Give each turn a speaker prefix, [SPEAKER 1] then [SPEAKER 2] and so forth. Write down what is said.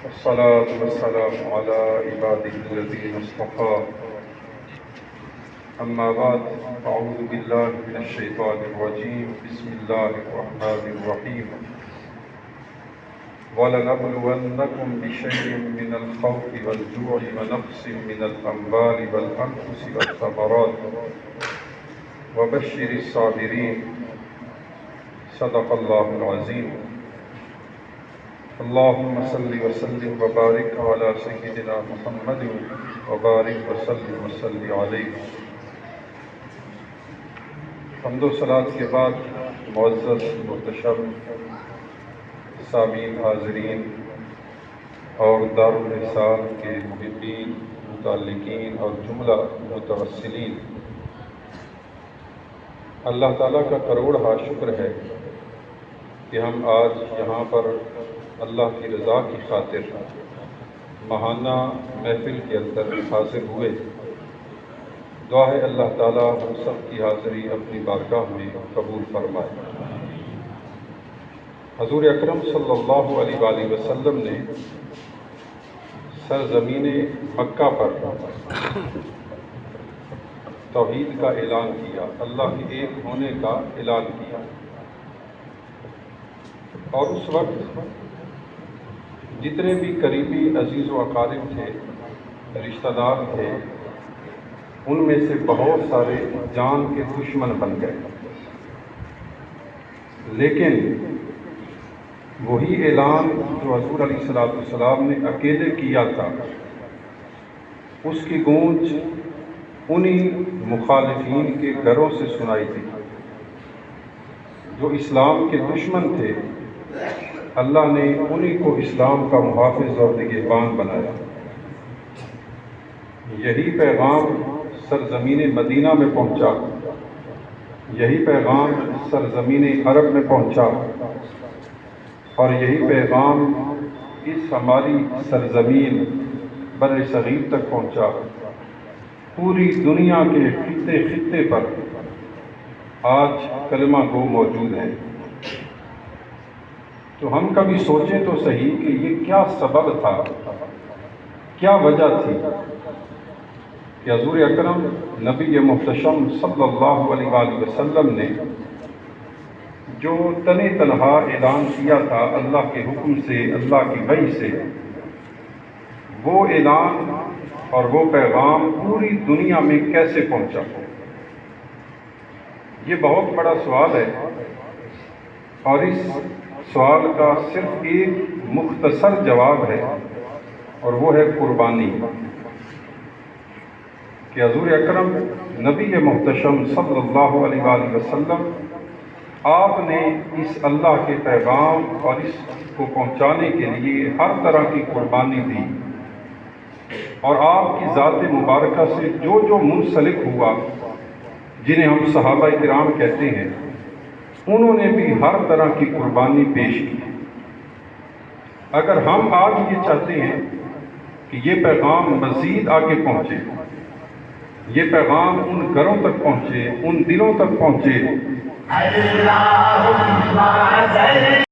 [SPEAKER 1] والصلاة والسلام على عباده الذين اصطفى أما بعد أعوذ بالله من الشيطان الرجيم بسم الله الرحمن الرحيم وَلَنَبْلُوَنَّكُمْ بِشَيْءٍ مِّنَ الْخَوْفِ وَالْجُوعِ وَنَقْصٍ مِّنَ الْأَمْوَالِ وَالْأَنفُسِ وَالثَّمَرَاتِ وَبَشِّرِ الصَّابِرِينَ صدق الله العظيم. اللهم صل وسلم وبارك على سيدنا محمد وبارك وسلم وصلی علیہ. حمد و صلاۃ کے بعد معزز محتشم سامعین حاضرین اور دارالرسال کے محبین متعلقین اور جملہ متوسلین، اللہ تعالیٰ کا کروڑہ شکر ہے کہ ہم آج یہاں پر اللہ کی رضا کی خاطر ماہانہ محفل کے اندر حاضر ہوئے. دعا ہے اللہ تعالیٰ ہم سب کی حاضری اپنی بارگاہ میں قبول فرمائے. حضور اکرم صلی اللہ علیہ وآلہ وسلم نے سرزمین مکہ پر توحید کا اعلان کیا، اللہ کے ایک ہونے کا اعلان کیا، اور اس وقت جتنے بھی قریبی عزیز و اقارب تھے، رشتہ دار تھے، ان میں سے بہت سارے جان کے دشمن بن گئے. لیکن وہی اعلان جو حضور علیہ السلام نے اکیلے کیا تھا، اس کی گونج انہی مخالفین کے گھروں سے سنائی تھی جو اسلام کے دشمن تھے. اللہ نے انہی کو اسلام کا محافظ اور نگہبان بنایا. یہی پیغام سرزمین مدینہ میں پہنچا، یہی پیغام سرزمین عرب میں پہنچا، اور یہی پیغام اس ہماری سرزمین بر صغیر تک پہنچا. پوری دنیا کے خطے خطے پر آج کلمہ گو موجود ہیں. تو ہم کبھی سوچیں تو صحیح کہ یہ کیا سبب تھا، کیا وجہ تھی کہ حضور اکرم نبی محتشم صلی اللہ علیہ وآلہ وسلم نے جو تنِ تنہا اعلان کیا تھا اللہ کے حکم سے، اللہ کی وحی سے، وہ اعلان اور وہ پیغام پوری دنیا میں کیسے پہنچا؟ یہ بہت بڑا سوال ہے، اور اس سوال کا صرف ایک مختصر جواب ہے، اور وہ ہے قربانی. کہ حضور اکرم نبی محتشم صلی اللہ علیہ وآلہ وسلم، آپ نے اس اللہ کے پیغام اور اس کو پہنچانے کے لیے ہر طرح کی قربانی دی، اور آپ کی ذات مبارکہ سے جو جو منسلک ہوا، جنہیں ہم صحابہ کرام کہتے ہیں، انہوں نے بھی ہر طرح کی قربانی پیش کی. اگر ہم آج یہ چاہتے ہیں کہ یہ پیغام مزید آگے پہنچے، یہ پیغام ان گھروں تک پہنچے، ان دلوں تک پہنچے،